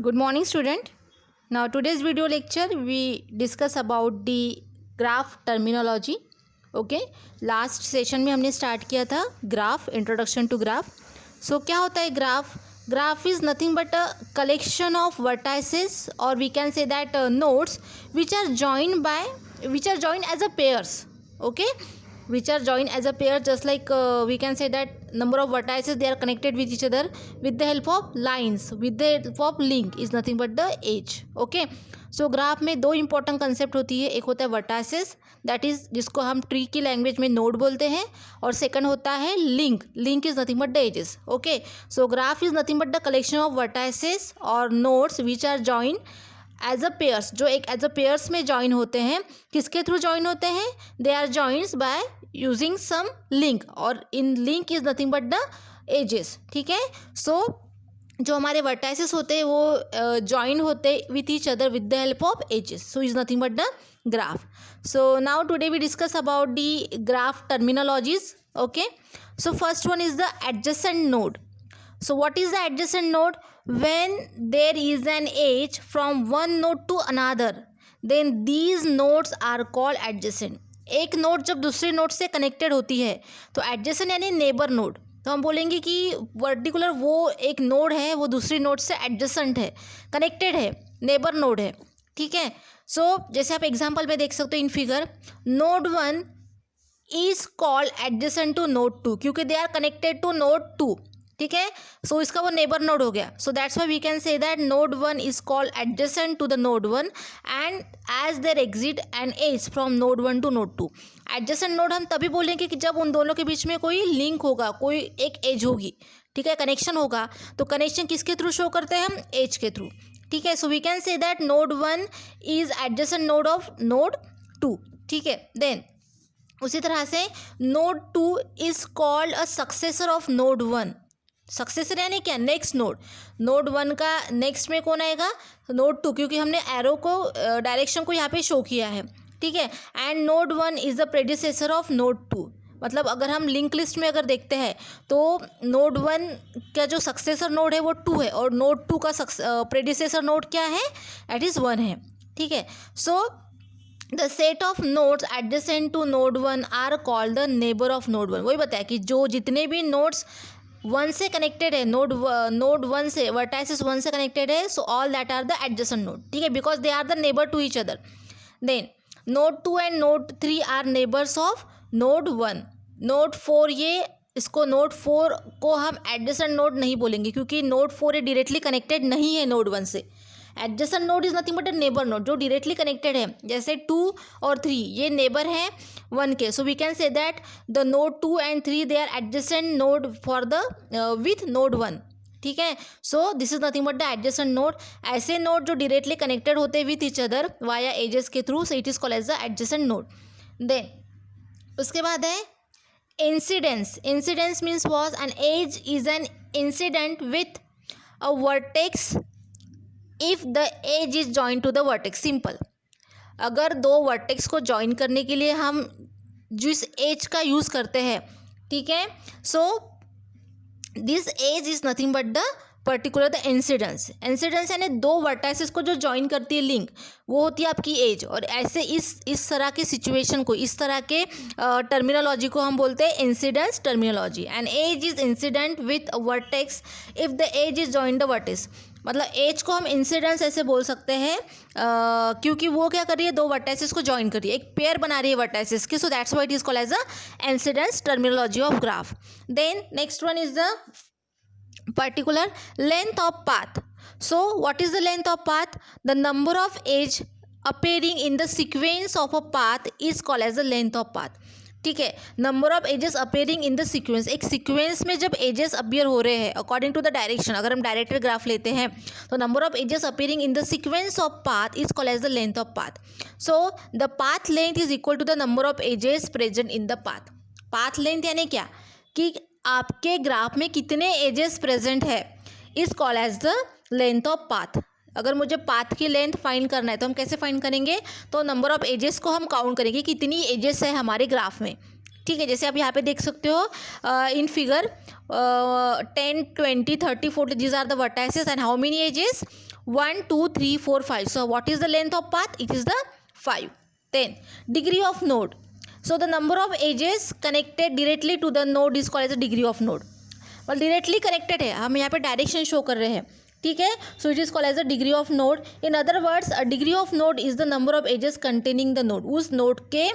Good morning, student. Now, today's video lecture we discuss about the graph terminology. Okay, last session में हमने start किया था graph, introduction to graph. So क्या होता है graph? Graph is nothing but a collection of vertices, or we can say that nodes which are joined as a pairs. Okay, which are joined as a pair, just like we can say that number of vertices they are connected with each other with the help of lines, with the help of link is nothing but the edge. Okay, so graph में दो important concept होती है, एक होता है vertices that is जिसको हम tree की लैंग्वेज में नोड बोलते हैं, और सेकंड होता है link. Link is nothing but the edges. Okay, so graph is nothing but the collection of vertices और nodes which are join as a pairs, जो एक एज अ पेयर्स में ज्वाइन होते हैं. किसके थ्रू ज्वाइन होते हैं? They are joins by using some link, और इन link is nothing but the edges. ठीक है, सो जो हमारे वर्टाइसेस होते हैं वो ज्वाइन होते with each other with the help of edges. So is nothing but the graph. So now today we discuss about the graph terminologies. Okay, so first one is the adjacent node. So what is the adjacent node? When there is an edge from one node to another, then these nodes are called adjacent. एक node जब दूसरे node से connected होती है तो adjacent यानी neighbour node. तो हम बोलेंगे कि पर्टिकुलर वो एक नोड है, वो दूसरी नोड से एडजेसेंट है, कनेक्टेड है, नेबर नोड है. ठीक है, सो जैसे आप एग्जांपल में देख सकते हो in figure, node 1 is called adjacent to node 2 क्योंकि they are connected to node 2. ठीक है, सो इसका वो नेबर नोड हो गया. So that's why we can say that node 1 is called adjacent to the node 1 and as there exit an edge from node 1 to node 2. Adjacent node हम तभी बोलेंगे कि जब उन दोनों के बीच में कोई लिंक होगा, कोई एक एज होगी. ठीक है, कनेक्शन होगा. तो कनेक्शन किसके थ्रू शो करते हैं हम? एज के थ्रू. ठीक है, so we can say that node 1 is adjacent node of node 2. ठीक है, देन उसी तरह से node 2 is called a successor of node 1. Successor यानी क्या? Next node. नोड 1 का नेक्स्ट में कौन आएगा? नोड 2, क्योंकि हमने एरो को डायरेक्शन को यहाँ पे शो किया है. ठीक है, and node 1 is the predecessor of node 2. मतलब अगर हम लिंक लिस्ट में अगर देखते हैं तो नोड 1 का जो सक्सेसर नोड है वो 2 है, और नोड 2 का प्रेडिसेसर नोड क्या है? दैट इज़ 1 है. ठीक है, so the set of nodes adjacent to node 1 are called the neighbour of node 1. वही बताया कि जो जितने भी नोड्स 1 से कनेक्टेड है, नोड 1 से, वर्टाइसेस 1 से कनेक्टेड है, so all that are the adjacent node. ठीक है, because they are the neighbour to each other. Then node 2 and node 3 are neighbours of node 1. Node 4, ये इसको नोड 4 को हम एडजेसेंट नोड नहीं बोलेंगे क्योंकि नोड 4 ये डायरेक्टली कनेक्टेड नहीं है नोड 1 से. Adjacent node is nothing but a neighbour node, जो डायरेक्टली कनेक्टेड है. जैसे 2 और 3 ये नेबर हैं 1 के. So we can say that the node 2 and 3 they are adjacent node for the with node 1. ठीक है, so this is nothing but the adjacent node. ऐसे नोड जो डायरेक्टली कनेक्टेड होते हैं with each other via edges के through, so it is called as the adjacent node. Then उसके बाद है incidence. Incidence means was an edge is an incident with a vertex if the edge is join to the vertex. Simple, अगर दो vertex को join करने के लिए हम जिस एज का यूज़ करते हैं, ठीक है, so this edge is nothing but the particular the incidence. Incidence यानी दो वर्टाइसेस को जो जॉइन करती है लिंक, वो होती है आपकी एज. और ऐसे इस तरह के सिचुएशन को, इस तरह के टर्मिनोलॉजी को हम बोलते हैं incidence terminology. And edge is incident with vertex if the edge is join the vertex. मतलब एज को हम इंसिडेंस ऐसे बोल सकते हैं क्योंकि वो क्या कर रही है? दो वर्टाइसेस को जॉइन कर रही है, एक पेयर बना रही है वर्टाइसेस की. So that's why it is called as a incidence terminology of graph. Then next one is the particular length of path. So what is the length of path? The number of edge appearing in the sequence of a path is called as the length of path. ठीक है, number of edges appearing in the sequence. एक sequence में जब edges appear हो रहे हैं according to the direction, अगर हम डायरेक्टेड ग्राफ लेते हैं तो number of edges appearing in the sequence of path is called as the length of path. So the path length is equal to the number of edges present in the path. Path length यानी क्या? कि आपके graph में कितने edges present है is called as the length of path. अगर मुझे path की लेंथ फाइंड करना है तो हम कैसे फाइंड करेंगे? तो नंबर ऑफ एजेस को हम काउंट करेंगे, कितनी एजेस है हमारे ग्राफ में. ठीक है, जैसे आप यहाँ पे देख सकते हो in figure 10, 20, 30, 40 these are the vertices and how many edges? 1 2 3 4 5. So what is the length of path? It is the 5. Then degree of node. So the number of edges connected directly to the node is called as the degree of node. well directly connected है, हम यहाँ पे direction show कर रहे हैं, ठीक है. So it is called as the degree of node. In other words a degree of node is the number of edges containing the node. उस नोड के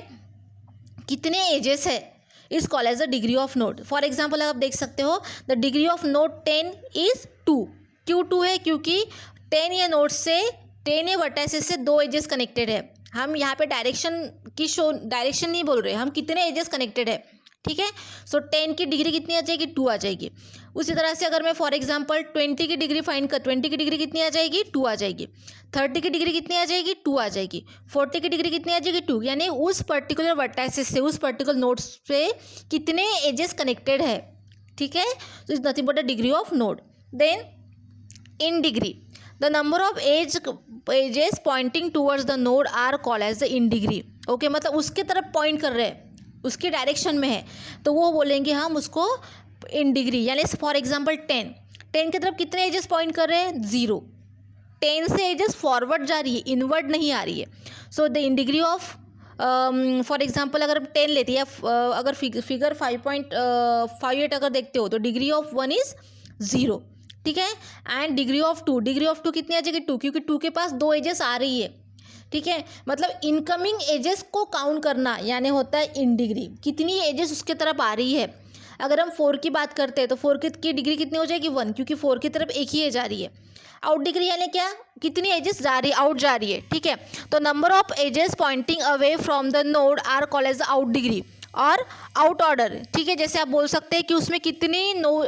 कितने एजेस है is called as the degree of node. For example आप देख सकते हो the degree of node 10 is 2. क्यों 2 है? क्योंकि 10 ये नोड से 10 ये वर्टाइसेस से 2 एजेस कनेक्टेड है. हम यहाँ पे डायरेक्शन नहीं बोल रहे, हम कितने एजेस कनेक्टेड है, ठीक है. सो 10 की डिग्री कितनी आ जाएगी? 2 आ जाएगी. उसी तरह से अगर मैं फॉर एग्जांपल 20 की डिग्री फाइंड कर, 20 की डिग्री कितनी आ जाएगी? 2 आ जाएगी. 30 की डिग्री कितनी आ जाएगी? 2 आ जाएगी. 40 की डिग्री कितनी आ जाएगी? 2. यानी उस पर्टिकुलर वर्टाइसेस से, उस पर्टिकुलर नोड्स पे कितने एजेस कनेक्टेड है, ठीक है. तो is nothing but the degree of node. Then in degree the number of edges pointing towards the node are called as the in degree. Okay, मतलब उसके तरफ पॉइंट कर रहे हैं, उसकी डायरेक्शन में है, तो वो बोलेंगे हम उसको इन डिग्री. यानी फॉर एग्जांपल 10 की तरफ कितने एजेस पॉइंट कर रहे हैं? 0. 10 से एजेस फॉरवर्ड जा रही है, इनवर्ड नहीं आ रही है. So the in degree of for example अगर 10 लेते हैं या अगर फिगर 5.58 अगर देखते हो तो डिग्री ऑफ 1 इज 0, ठीक है. एंड डिग्री ऑफ 2 कितनी आ जाएगी? 2, क्योंकि 2 के पास 2 एजेस आ रही है, ठीक है. मतलब इनकमिंग एजेस को काउंट करना यानी होता है इन डिग्री. कितनी एजेस उसके तरफ आ रही है. अगर हम 4 की बात करते हैं तो 4 की डिग्री कितनी हो जाएगी? 1, क्योंकि 4 की तरफ एक ही एज आ रही है. आउट डिग्री यानी क्या? कितनी एजेस जा रही है, आउट जा रही है, ठीक है. तो number of edges pointing away from the node are called as out degree और आउट ऑर्डर, ठीक है. जैसे आप बोल सकते हैं कि उसमें कितनी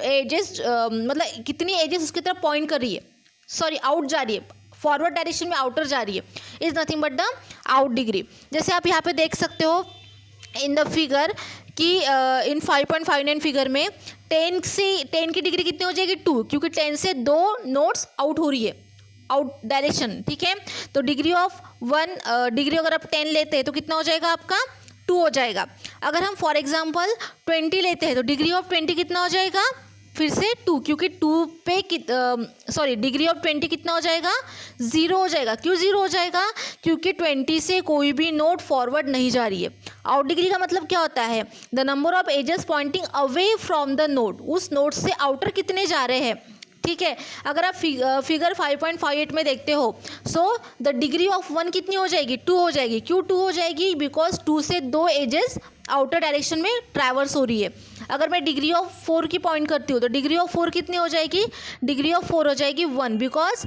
एजेस मतलब कितनी एजेस उसकी तरफ पॉइंट कर रही है, सॉरी आउट जा रही है, फॉरवर्ड डायरेक्शन में आउटर जा रही है, is nothing but the out degree. जैसे आप यहाँ पे देख सकते हो इन द फिगर कि इन 5.59 फिगर में 10 की डिग्री कितनी हो जाएगी? 2, क्योंकि 10 से 2 नोड्स आउट हो रही है, आउट डायरेक्शन, ठीक है. तो डिग्री ऑफ 1 डिग्री अगर आप 10 लेते हैं तो कितना हो जाएगा आपका? 2 हो जाएगा. अगर हम फॉर एग्जांपल 20 लेते हैं तो डिग्री ऑफ 20 कितना हो जाएगा? फिर से 2, क्योंकि 2 पे डिग्री ऑफ 20 कितना हो जाएगा? 0 हो जाएगा. क्यों 0 हो जाएगा? क्योंकि 20 से कोई भी नोड फॉरवर्ड नहीं जा रही है. आउट डिग्री का मतलब क्या होता है? The number of edges pointing away from the node. उस नोड से आउटर कितने जा रहे हैं, ठीक है. अगर आप फिगर 5.58 में देखते हो सो द डिग्री ऑफ 1 कितनी हो जाएगी? 2 हो जाएगी. क्यों 2 हो जाएगी? बिकॉज 2 से 2 एजेस आउटर डायरेक्शन में ट्रैवर्स हो रही है. अगर मैं डिग्री ऑफ 4 की पॉइंट करती हूँ तो डिग्री ऑफ 4 कितनी हो जाएगी? डिग्री ऑफ 4 हो जाएगी 1, बिकॉज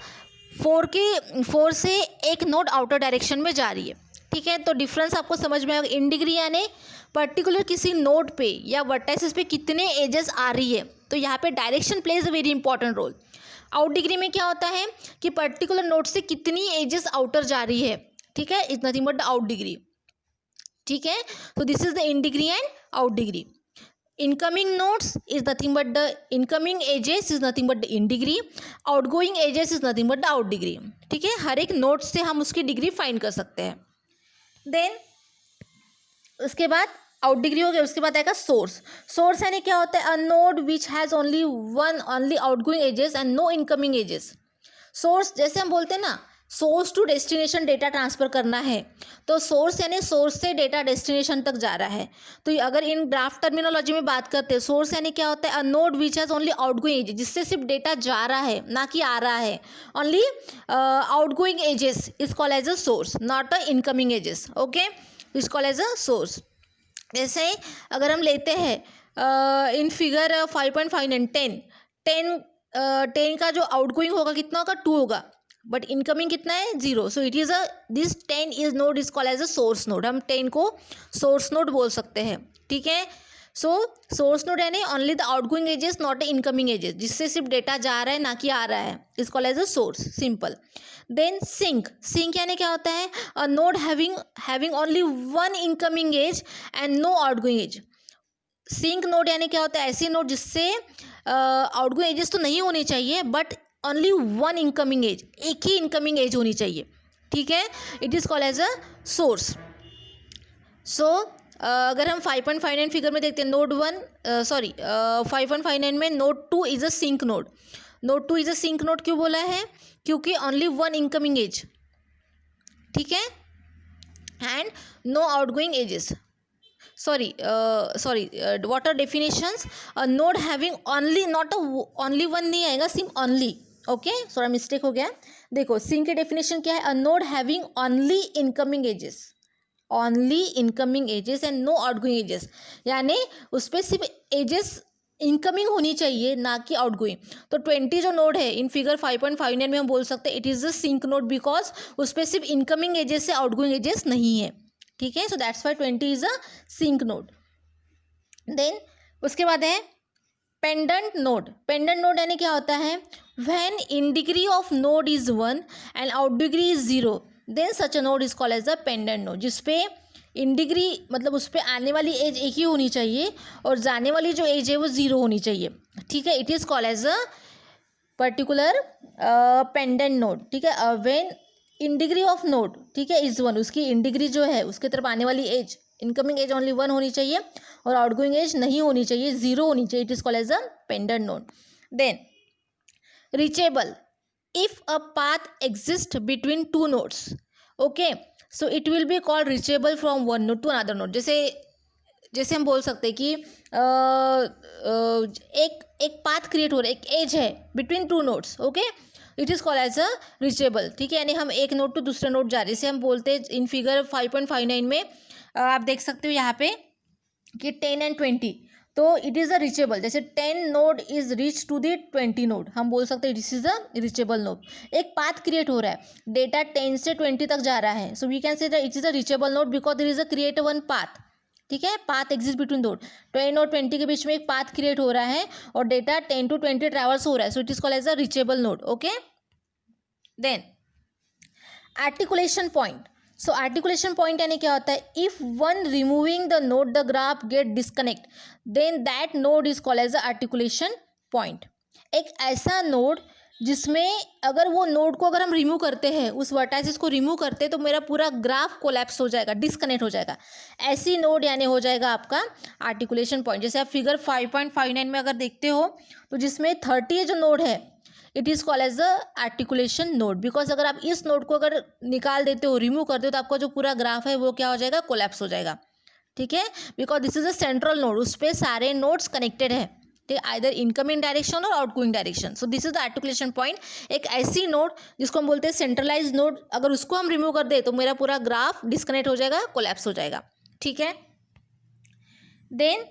4 से एक नोड आउटर डायरेक्शन में जा रही है, ठीक है. तो डिफरेंस आपको समझ में आएगा. इन डिग्री यानी पर्टिकुलर किसी नोड पे या वर्टाइसेस पे कितने एजेस आ रही है, तो यहाँ पे direction plays a very important role. Out degree में क्या होता है कि पर्टिकुलर नोड से कितनी एजेस आउटर जा रही है, ठीक है. Is nothing but the out degree, ठीक है. तो this is the in degree and out degree. Incoming nodes is nothing but the incoming edges is nothing but the in degree. Outgoing edges is nothing but the out degree, ठीक है. हर एक node से हम उसकी degree find कर सकते हैं. Then उसके बाद आउट डिग्री हो गया. उसके बाद आएगा सोर्स. सोर्स यानी क्या होता है? A node which has only outgoing edges and no incoming edges. Source जैसे हम बोलते हैं ना, source to destination data transfer करना है, तो सोर्स यानी सोर्स से डेटा डेस्टिनेशन तक जा रहा है. तो अगर इन ग्राफ टर्मिनोलॉजी में बात करते हैं, सोर्स यानी क्या होता है? A node which has only outgoing edges, जिससे सिर्फ डेटा जा रहा है ना कि आ रहा है. Only outgoing edges is called as a source, not a incoming edges. Okay, is called as a source. जैसे अगर हम लेते हैं इन फिगर 5.59 10 का जो आउटगोइंग होगा कितना होगा? 2 होगा, बट इनकमिंग कितना है? 0. So it is this 10 is node is called as a source node. हम 10 को सोर्स नोड बोल सकते हैं, ठीक है. सो सोर्स नोड यानी only the outgoing edges not the incoming edges, जिससे सिर्फ डेटा जा रहा है ना कि आ रहा है, is called as a source. Simple. Then sink यानी क्या होता है? A node having only 1 incoming edge and no outgoing edge. Sink node यानी क्या होता है? ऐसी नोड जिससे आउटगोइंग एजेस तो नहीं होनी चाहिए, बट ओनली 1 इनकमिंग एज, एक ही इनकमिंग एज होनी चाहिए, ठीक है. It is called as a source. So अगर हम 5.59 फिगर में देखते हैं, नोड 1 5.59 में node 2 is a sink node. Node 2 is a sink node क्यों बोला है? क्योंकि ओनली वन इनकमिंग एज, ठीक है, and no outgoing edges. Sorry, what are definitions? A node having only, not a only one नहीं आएगा, सिर्फ only. ओके, थोड़ा मिस्टेक हो गया. देखो सिंक की डेफिनेशन क्या है? A node having only incoming edges, only incoming edges and no outgoing edges, यानी उस पर सिर्फ एजेस इनकमिंग होनी चाहिए, ना कि आउटगोइंग. तो 20 जो नोड है इन फिगर 5.59 में हम बोल सकते हैं it is a sink node, because उस पर सिर्फ इनकमिंग एजेस से आउटगोइंग एजेस नहीं है, ठीक है. So that's why 20 is a sink node. Then उसके बाद है पेंडेंट नोड. पेंडेंट नोड यानी क्या होता है? When in degree of node is 1 and out degree is 0, then such a node is called as a pendant node. जिसपे in degree मतलब उस पर आने वाली एज एक ही होनी चाहिए और जाने वाली जो एज है वो 0 होनी चाहिए, ठीक है. It is called as a particular pendant node, ठीक है. When in degree of node, ठीक है, इज 1, उसकी इन डिग्री जो है उसके तरफ आने वाली एज, इनकमिंग एज ओनली 1 होनी चाहिए और आउटगोइंग एज नहीं होनी चाहिए, 0 होनी चाहिए. It is called as a pendant node. Then reachable. If a path exist between two nodes, okay, so it will be called reachable from one node to another node. जैसे हम बोल सकते हैं कि एक पाथ क्रिएट हो रहा है, एक एज है between two nodes, okay, it is called as a reachable, ठीक है. यानी हम एक नोड टू दूसरे नोड जा रहे हैं, जैसे हम बोलते हैं इन फिगर 5.59 में आप देख सकते हो यहाँ पे कि 10 एंड 20, तो इट इज़ अ रीचेबल. जैसे 10 node is reach to the 20 node, हम बोल सकते हैं this is a reachable node. एक पाथ क्रिएट हो रहा है, डेटा 10 से 20 तक जा रहा है, so we can say that it is a reachable node because there is a create one path, ठीक है. पाथ एग्जिस्ट बिटवीन नोड 10 और 20 के बीच में एक पाथ क्रिएट हो रहा है और डेटा 10 to 20 ट्रैवल्स हो रहा है, so it is called as a reachable node, okay. Then articulation point. So articulation point यानी क्या होता है? If one removing the node the graph get disconnect, then that node is called as a articulation point. एक ऐसा node जिसमें अगर वो node को अगर हम रिमूव करते हैं, उस वर्टाइसिस को रिमूव करते हैं, तो मेरा पूरा ग्राफ कोलैप्स हो जाएगा, डिस्कनेक्ट हो जाएगा. ऐसी नोड यानी हो जाएगा आपका आर्टिकुलेशन पॉइंट. जैसे आप फिगर 5.59 में अगर देखते हो तो जिसमें 30 जो नोड है it is called as the articulation node, because अगर आप इस नोड को अगर निकाल देते हो, रिमूव कर दो, तो आपका जो पूरा ग्राफ है वो क्या हो जाएगा? कोलैप्स हो जाएगा, ठीक है. Because this is a central node, उस पर सारे नोड्स कनेक्टेड है, ठीक है, आइदर इनकमिंग डायरेक्शन और outgoing direction. So this is the articulation point. एक ऐसी नोड जिसको हम बोलते हैं सेंट्रलाइज नोड, अगर उसको हम रिमूव कर दे तो मेरा पूरा ग्राफ डिस्कनेक्ट हो जाएगा, कोलैप्स हो जाएगा, ठीक है. Then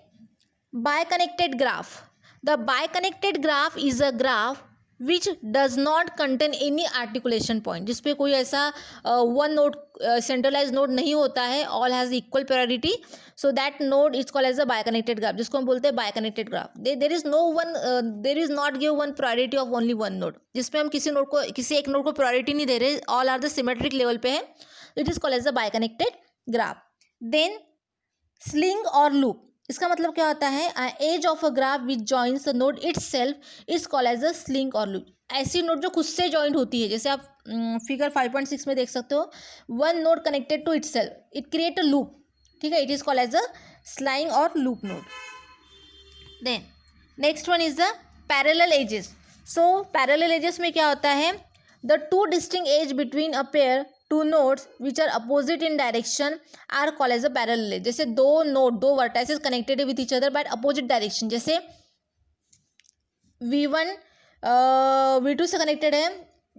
biconnected graph. The biconnected graph is a graph which does not contain any articulation point. जिसपे कोई ऐसा वन नोड सेंट्रलाइज नोड नहीं होता है, all has equal priority, so that node is called as a biconnected graph, जिसको हम बोलते हैं biconnected graph. There is no one, there is not give one priority of only one node. जिसपे हम किसी node को, किसी एक नोड को प्रायोरिटी नहीं दे रहे, all are the symmetric level पे है, it is called as a biconnected graph. Then sling और लूप. इसका मतलब क्या होता है? Edge of a graph which joins a node itself is called as a sling और लूप. ऐसी नोड जो खुद से जॉइंट होती है, जैसे आप फिगर 5.6 में देख सकते हो, one node connected to itself, it create a loop, ठीक है. It is called as a sling और loop node. Then next one is the parallel edges. So parallel edges में क्या होता है? The two distinct edge between a pair two nodes which are opposite in direction are called as a parallel edge. जैसे दो node, दो vertices connected with each other but opposite direction, जैसे V1 V2 से connected है,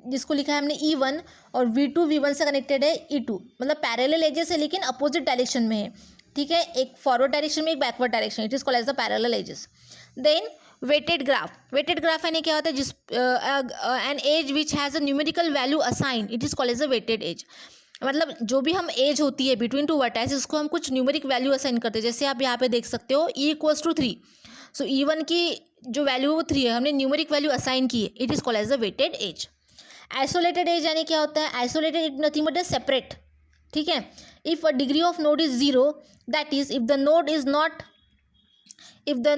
जिसको लिखा है हमने E1, और V2 V1 से कनेक्टेड है E2. मतलब पैरेलल एजेस है लेकिन अपोजिट डायरेक्शन में है, ठीक है. एक फॉरवर्ड डायरेक्शन में, एक backward direction. It is called as the parallel edges. Then weighted graph. Weighted graph यानी क्या होता है? जिस an edge which has a numerical value assign, it is called as a weighted edge. मतलब जो भी हम एज होती है बिटवीन टू वर्टाइसेस, उसको हम कुछ न्यूमेरिक वैल्यू असाइन करते हैं. जैसे आप यहाँ पे देख सकते हो E=3, सो E1 की जो वैल्यू वो 3 है, हमने न्यूमेरिक वैल्यू असाइन की है, it is called as a weighted edge. Isolated edge यानी क्या होता है? Isolated it nothing but a separate, ठीक है. If a degree of node is 0, that is if the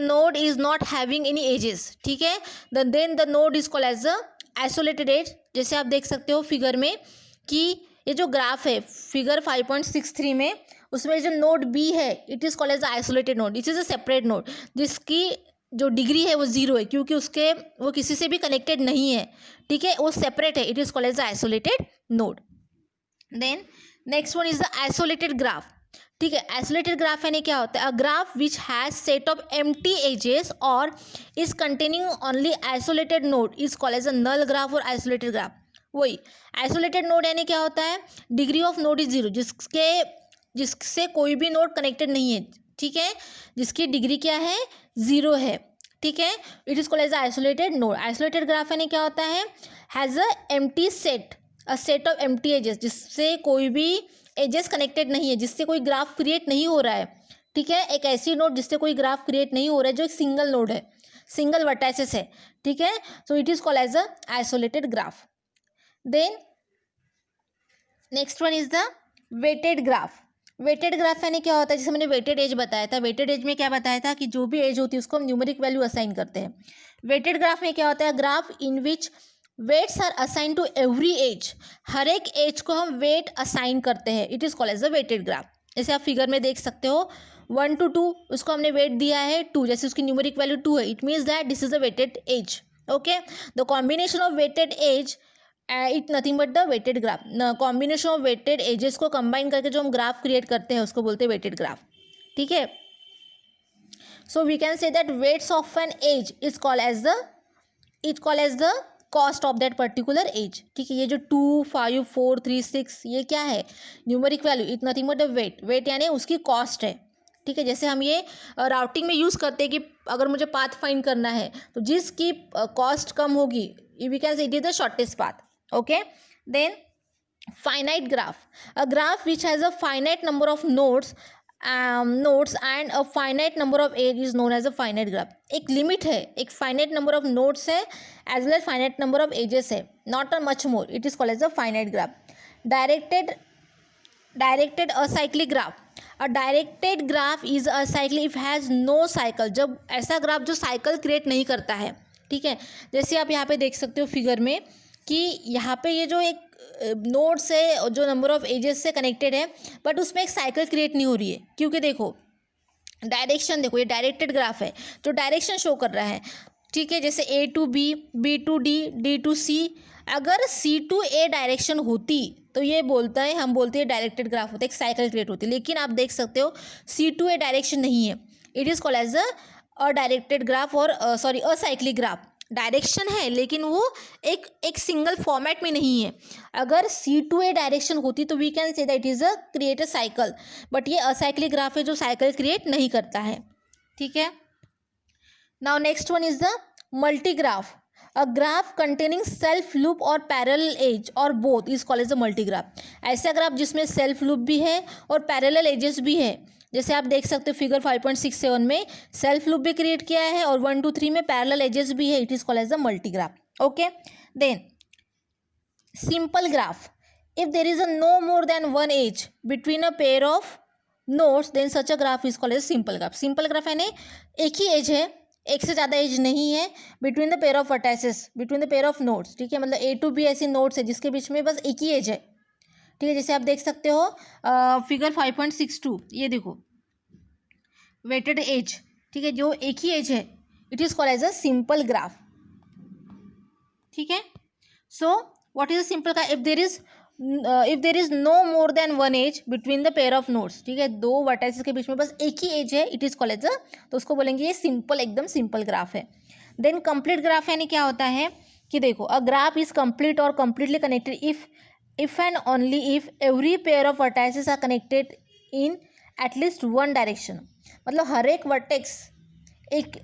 node is not having any edges, ठीक है, then the node is called as a isolated edge. जैसे आप देख सकते हो figure में कि ये जो ग्राफ है फिगर 5.63 में, उसमें जो नोड बी है it is called as isolated node. It is a separate node जिसकी जो डिग्री है वो जीरो है, क्योंकि उसके वो किसी से भी कनेक्टेड नहीं है, ठीक है, वो सेपरेट है, it is called as the isolated node. Then next one is the isolated graph, ठीक है। आइसोलेटेड ग्राफ यानी क्या होता है, a graph which has set of empty edges और is containing only isolated node is called as a null graph और isolated graph. वही isolated node यानी क्या होता है, degree of node is zero, जिससे कोई भी नोड कनेक्टेड नहीं है, ठीक है, जिसकी डिग्री क्या है, जीरो है, ठीक है, it is called as isolated node. Isolated graph यानी क्या होता है, has a empty set, a set of empty edges, जिससे कोई भी एजेस कनेक्टेड नहीं है, जिससे कोई ग्राफ क्रिएट नहीं हो रहा है, ठीक है, एक ऐसी नोड जिससे कोई ग्राफ क्रिएट नहीं हो रहा है, जो एक सिंगल नोड है, सिंगल वर्टाइसेस है, ठीक है, so it is called as a isolated graph. Then next one is the weighted graph. Weighted graph यानी क्या होता है, जैसे मैंने वेटेड एज बताया था, वेटेड एज में क्या बताया था कि जो भी एज होती है उसको हम न्यूमेरिक वैल्यू असाइन करते हैं। वेटेड ग्राफ में क्या होता है, graph in which weights are assign to every edge, हर एक एज को हम वेट असाइन करते हैं, it is called as the weighted graph. जैसे आप फिगर में देख सकते हो 1 to 2, उसको हमने वेट दिया है 2, जैसे उसकी न्यूमेरिक वैल्यू 2 है, it means that this is the weighted edge, okay. The combination of weighted edge it nothing but the weighted graph, combination of weighted edges को कंबाइन करके जो हम ग्राफ क्रिएट करते हैं उसको बोलते हैं वेटेड ग्राफ, ठीक है। So we can say that weights of an edge is called as the cost of that particular edge, ठीक है। ये जो 2, 5, 4, 3, 6 ये क्या है, numeric value, it nothing but the weight यानी उसकी कॉस्ट है, ठीक है। जैसे हम ये राउटिंग में यूज़ करते हैं कि अगर मुझे पाथ फाइंड करना है तो जिसकी कॉस्ट कम होगी, we can say it is the shortest path, okay. Then finite graph, a graph which has a finite number of nodes and a finite number of edge is known as a finite graph. एक limit है, एक finite number of nodes है as well as finite number of edges है, not a much more, it is called as a finite graph. Directed acyclic graph, a directed graph is acyclic if has no cycle, जब ऐसा graph जो cycle create नहीं करता है, ठीक है। जैसे आप यहाँ पे देख सकते हो फिगर में कि यहाँ पे ये जो एक नोड्स है और जो नंबर ऑफ एजेस से कनेक्टेड है, बट उसमें एक साइकिल क्रिएट नहीं हो रही है, क्योंकि देखो डायरेक्शन, देखो ये डायरेक्टेड ग्राफ है जो डायरेक्शन शो कर रहा है, ठीक है। जैसे A to B, B to D, D to C, अगर C to A डायरेक्शन होती तो ये बोलता है, हम बोलते हैं डायरेक्टेड ग्राफ होता है, एक साइकिल क्रिएट होती, लेकिन आप देख सकते हो C to A डायरेक्शन नहीं है, it is called as a directed graph और असाइक्लिक ग्राफ। डायरेक्शन है लेकिन वो एक सिंगल फॉर्मेट में नहीं है। अगर C to A डायरेक्शन होती तो we can say that it is a create a cycle, but ये असाइक्लिक ग्राफ है जो साइकिल क्रिएट नहीं करता है, ठीक है। Now next one is the multi graph, a graph containing self loop और पैरेलल एज और both is called as a multi graph. ऐसा ग्राफ जिसमें सेल्फ लूप भी है और पैरेलल एजेस भी है, जैसे आप देख सकते हो फिगर 5.67 में सेल्फ लूप भी क्रिएट किया है और 1 to 3 में पैरेलल एजेस भी है, it is called as a multi graph, okay. Then simple graph, if there is a no more than one edge between a pair of nodes then such a graph is called as simple graph. Simple graph यानी एक ही edge है, एक से ज़्यादा as नहीं है between the pair of vertices, between the pair of nodes, ठीक है। मतलब A to B ऐसी नोड्स है जिसके बीच में बस एक ही एज है, ठीक है। जैसे आप देख सकते हो फिगर 5.62, ये देखो वेटेड एज, ठीक है, जो एक ही एज है, it is called as a simple graph, ठीक है। So what is a simple graph, if there is no more than one edge between the pair of nodes, ठीक है, दो वर्टाइसेस के बीच में बस एक ही एज है, it is called as a, तो उसको बोलेंगे ये सिंपल, एकदम सिंपल ग्राफ है। देन कंप्लीट ग्राफ यानी क्या होता है कि देखो अ ग्राफ इज कंप्लीट और completely connected if and only if every pair of vertices are connected in at least one direction, मतलब हर एक वर्टेक्स एक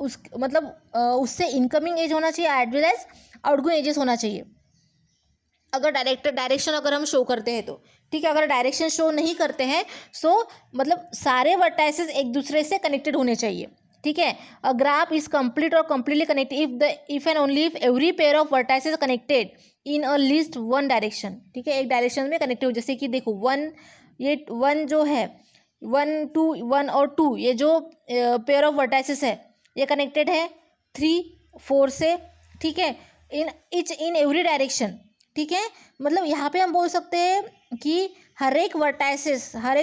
उससे इनकमिंग एज होना चाहिए as well as outgoing edges होना चाहिए, अगर डायरेक्शन अगर हम शो करते हैं तो, ठीक है। अगर डायरेक्शन शो नहीं करते हैं सो मतलब सारे वर्टाइसेस एक दूसरे से कनेक्टेड होने चाहिए, ठीक है। अ ग्राफ इज कंप्लीट और completely connected if and only if every pair of vertices connected in a least one direction, ठीक है, एक डायरेक्शन में कनेक्टेड हो। जैसे कि देखो ये वन जो है 1 2 1 और 2 ये जो पेयर ऑफ वर्टाइसेस है ये कनेक्टेड है 3 4 से, ठीक है, इन एवरी डायरेक्शन, ठीक है। मतलब यहाँ पे हम बोल सकते हैं कि हर एक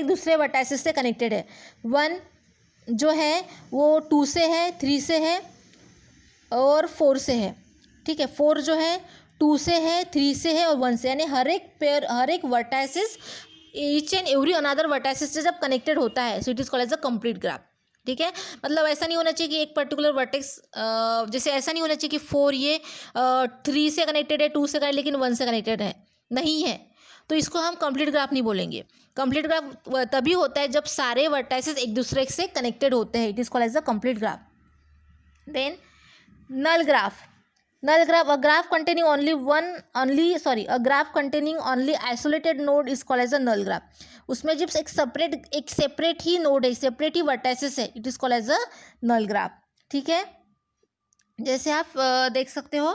दूसरे वर्टाइसेस से कनेक्टेड है। 1 जो है वो 2 से है, 3 से है और 4 से है, ठीक है। 4 जो है 2 से है, 3 से है और 1 से, यानी हर एक पेयर, हर एक vertices, each and every another vertices से जब कनेक्टेड होता है, so it is called as a complete graph, ठीक है। मतलब ऐसा नहीं होना चाहिए कि एक पर्टिकुलर वर्टेक्स, जैसे ऐसा नहीं होना चाहिए कि 4 ये 3 से कनेक्टेड है, 2 से कनेक्टेड, लेकिन 1 से कनेक्टेड है, नहीं है, तो इसको हम कंप्लीट ग्राफ नहीं बोलेंगे। कंप्लीट ग्राफ तभी होता है जब सारे वर्टाइसिस एक दूसरे से कनेक्टेड होते हैं, it is called as a complete graph. Then null graph. Null graph, a graph containing a graph containing only isolated node is called as a null graph. उसमें जब एक सेपरेट ही नोड है, सेपरेट ही vertices है, it is called as a null graph, ठीक है। जैसे आप देख सकते हो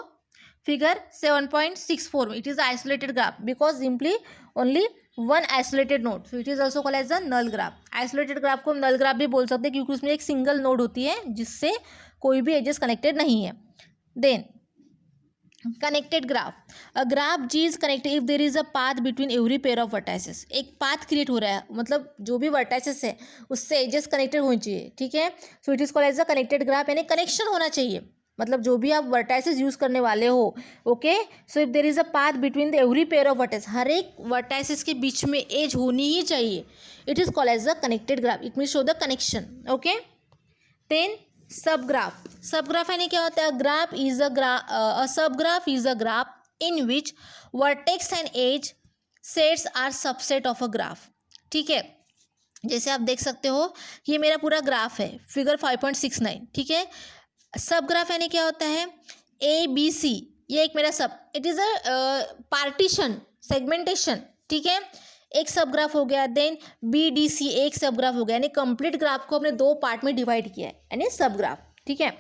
फिगर 7.64 में, it is isolated graph because simply only one isolated node, so it is also called as a null graph. Isolated graph को हम नल ग्राफ भी बोल सकते हैं क्योंकि उसमें एक सिंगल नोड होती है जिससे कोई भी एजेस कनेक्टेड नहीं है। Then connected graph, a graph G is connected if there is a path between every pair of vertices. एक पाथ क्रिएट हो रहा है, मतलब जो भी वर्टाइसेस है उससे एजेस कनेक्टेड होनी चाहिए, ठीक है। So it is called as a connected graph, यानी कनेक्शन होना चाहिए, मतलब जो भी आप वर्टाइसेस यूज करने वाले हो, okay. So if there is a path between the every pair of vertice, हर एक वर्टाइसेस के बीच में एज होनी ही चाहिए, it is called as a connected graph, it mean show the connection, okay. Then sub graph, sub graph यानी क्या होता है, graph is a sub graph is a graph in which vertex and edge sets are subset of a graph, ठीक है। जैसे आप देख सकते हो ये मेरा पूरा ग्राफ है, फिगर 5.69, ठीक है। सब ग्राफ यानी क्या होता है, ए बी सी, ये एक मेरा सब, it is a partition, segmentation, ठीक है, एक सब ग्राफ हो गया। देन बी डी सी एक सब ग्राफ हो गया, यानी कंप्लीट ग्राफ को हमने 2 पार्ट में डिवाइड किया है, यानी सब ग्राफ, ठीक है।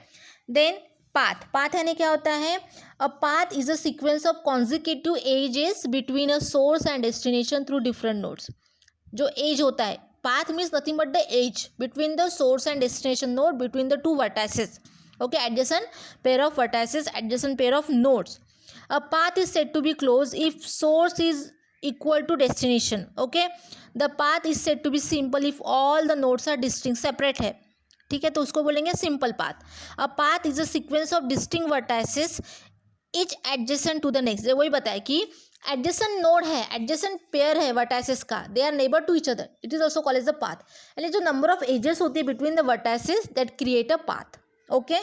देन पाथ, पाथ यानी क्या होता है, a path is a sequence of consecutive edges between a source and destination through different nodes. जो एज होता है, path means nothing but the edge between the source and destination node between the 2 vertices, okay, adjacent pair of vertices, adjacent pair of nodes. A path is said to be closed if source is equal to destination, okay. The path is said to be simple if all the nodes are distinct, separate है, ठीक है, तो उसको बोलेंगे simple path. A path is a sequence of distinct vertices each adjacent to the next, वही बताया कि adjacent node है, एडजेसेंट पेयर है वर्टाइसेस का, they are neighbour to each other, it is also called as the path, यानी जो number of edges होती है between the vertices that create a path, okay.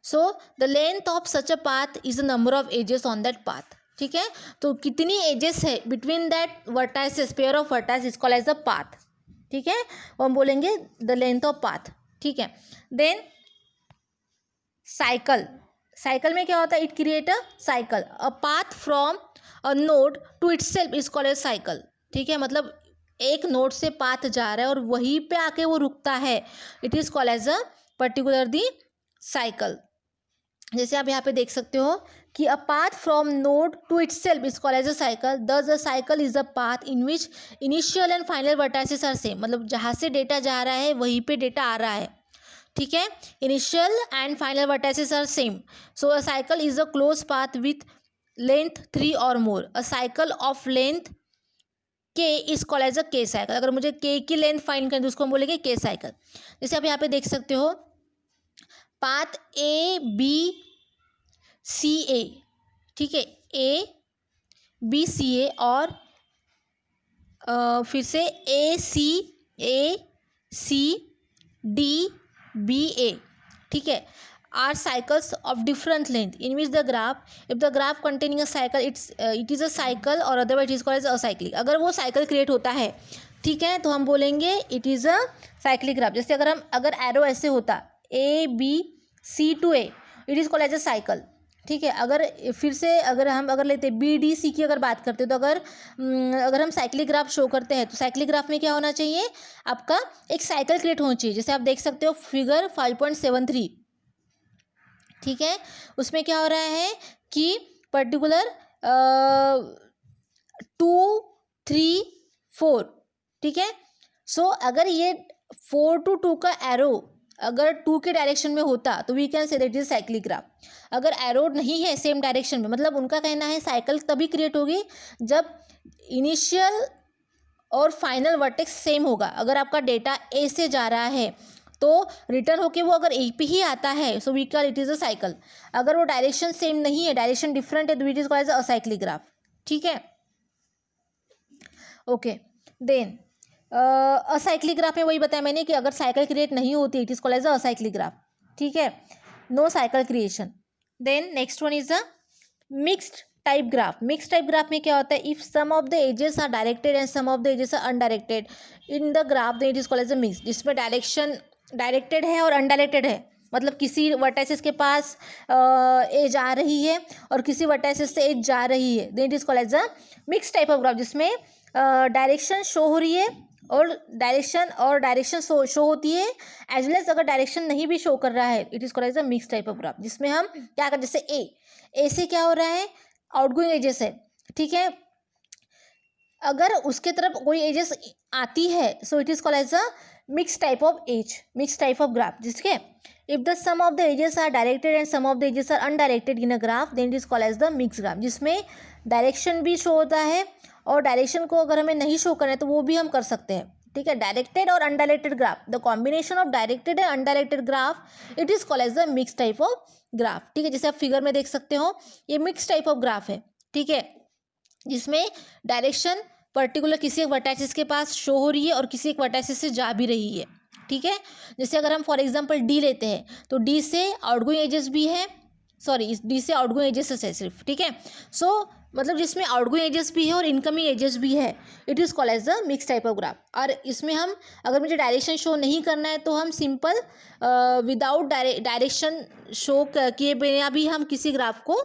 So the length of such a path is the number of edges on that path, ठीक है। तो कितनी edges है between that vertices, pair of vertices is called as the path, ठीक है, वो हम बोलेंगे द लेंथ ऑफ पाथ, ठीक है। देन साइकिल, साइकिल में क्या होता है, it create a cycle, a path from a node to itself is called as cycle, ठीक है, मतलब एक नोड से पाथ जा रहा है और वहीं पे आके वो रुकता है, it is called as a particular the cycle. जैसे आप यहाँ पे देख सकते हो कि a path from node to itself is called as a cycle, thus a cycle is a path in which initial and final vertices are same, मतलब जहाँ से डेटा जा रहा है वहीं पे डेटा आ रहा है, ठीक है, initial and final vertices are same. So a cycle is a close path with length 3 और more, a cycle of length K is called as a K cycle, अगर मुझे के की लेंथ फाइंड करनी तो उसको हम बोलेंगे के साइकिल। जैसे आप यहाँ पे देख सकते हो पाथ ए बी सी ए, ठीक है, ए बी सी ए और फिर से ए सी डी बी ए, ठीक है, are cycles of different length in which the graph, if the graph containing a cycle it is a cycle और otherwise it is called as acyclic, अगर वो साइकिल क्रिएट होता है, ठीक है, तो हम बोलेंगे it is a cyclic graph. जैसे अगर एरो ऐसे होता A B C to A, it is called as a cycle, ठीक है। अगर लेते बी डी सी की अगर बात करते तो अगर हम साइक्लिक ग्राफ शो करते हैं तो साइक्लिक ग्राफ में क्या होना चाहिए, आपका एक साइकिल क्रिएट होनी चाहिए। जैसे आप देख सकते हो फिगर 5.73, ठीक है, उसमें क्या हो रहा है कि पर्टिकुलर 2 3 4, ठीक है। सो अगर ये 4 to 2 का एरो अगर 2 के डायरेक्शन में होता तो we can say that is cyclic graph. अगर एरो नहीं है सेम डायरेक्शन में, मतलब उनका कहना है साइकिल तभी क्रिएट होगी जब इनिशियल और फाइनल वर्टेक्स सेम होगा। अगर आपका डेटा ए से जा रहा है तो रिटर्न होके वो अगर ए पे ही आता है, so we call it is a cycle. अगर वो डायरेक्शन सेम नहीं है, डायरेक्शन डिफरेंट है, तो it is called as acyclic graph. ठीक है, ओके। देन असाइक्लिक ग्राफ में वही बताया मैंने कि अगर साइकिल क्रिएट नहीं होती, it is called as acyclic graph. ठीक है, no cycle creation. Then next one is a mixed type graph. Mix type graph में क्या होता है, if some of the edges are directed and some of the edges are undirected in the graph, then it is called as a mix, जिसमें direction directed है और undirected है। मतलब किसी वर्टाइसिस के पास एज आ रही है और किसी वर्टाइसिस से एज जा रही है, then it is called as a mix type of graph, जिसमें डायरेक्शन शो हो रही है और डायरेक्शन शो होती है, एज वेल एज अगर डायरेक्शन नहीं भी शो कर रहा है, it is called as a mix type of graph, जिसमें हम क्या कर, जैसे ए से क्या हो रहा है, आउटगोइंग एजेस है। ठीक है, अगर उसके तरफ कोई एजेस आती है, so it is called as a mix type of edge, mix type of graph. जिसके if the some of the edges are directed and some of the edges are undirected in a graph, then it is called as the mix graph, जिसमें direction भी show होता है और direction को अगर हमें नहीं शो करना है तो वो भी हम कर सकते हैं। ठीक है, डायरेक्टेड और undirected graph, the combination of directed and undirected graph, it is called as the mix type of graph. ठीक है, जैसे आप फिगर में देख सकते हो, ये मिक्स टाइप ऑफ ग्राफ है। ठीक है, जिसमें डायरेक्शन पर्टिकुलर किसी एक वर्टाइसिस के पास शो हो रही है और किसी एक वर्टाइसिस से जा भी रही है। ठीक है, जैसे अगर हम फॉर एग्जांपल डी लेते हैं, तो डी से आउटगोइंग एजेस भी है, सॉरी डी से आउटगोइंग एजेस है सिर्फ। ठीक है, सो मतलब जिसमें आउटगोइंग एजेस भी है और इनकमिंग एजेस भी है, it is called as the mix type of graph. और इसमें हम अगर मुझे डायरेक्शन शो नहीं करना है तो हम सिंपल विदाउट डायरेक्शन शो किए बिना भी हम किसी ग्राफ को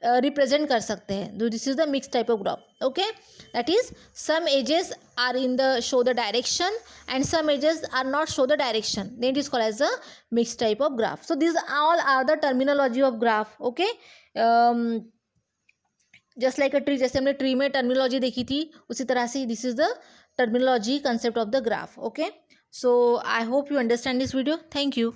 रिप्रेजेंट कर सकते हैं। This is the mix type of graph. Okay, that is some edges are in the show the direction and some edges are not show the direction, then it is called as a mixed type of graph. So these all are the terminology of graph. Okay, just like a tree, जैसे हमने tree में terminology देखी थी, उसी तरह से this is the terminology concept of the graph. Okay, so I hope you understand this video. Thank you.